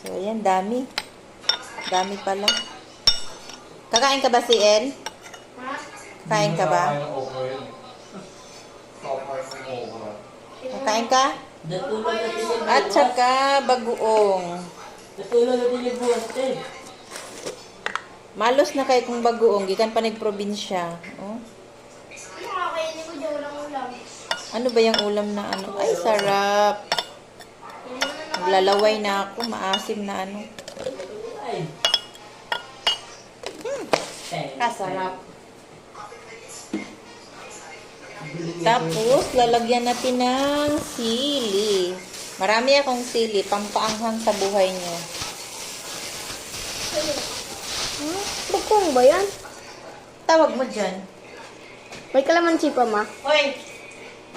So, ayan, dami. Dami pala. Kakain ka ba, si El? Kain ka ba? Kakain ka? Natulog na tinigbuwas. At saka bagoong. Natulog na tinigbuwas, eh. Malos na kay kung bagoong. Gikan pa nagprobinsya. Oh. Nakakainin ko dyan, walang ulam. Ano ba yung ulam na ano? Ay, sarap. Naglalaway na ako. Maasim na ano. Ay. Kasarap. Tapos, lalagyan natin ng sili. Marami akong sili. Pampaanghang sa buhay nyo. Bukong ba yan? Tawag mo dyan. May kalamansi pa, ma. Hoy!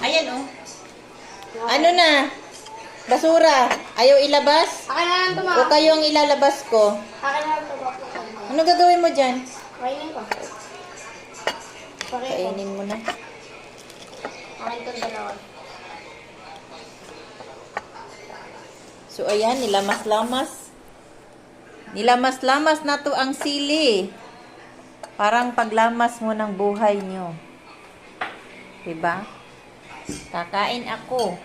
Ayan, oh. Ano na? Basura. Ayaw ilabas? Akin na lang ito, ma. O kayo ang ilalabas ko? Akin na lang ito, ma. Ano gagawin mo dyan? Kainin ko. Kainin ko. Kainin mo na. Akin itong dalawa. So, ayan, nilamas-lamas. Nilamas-lamas na to ang sili. Parang paglamas mo ng buhay nyo. Diba? Kakain ako.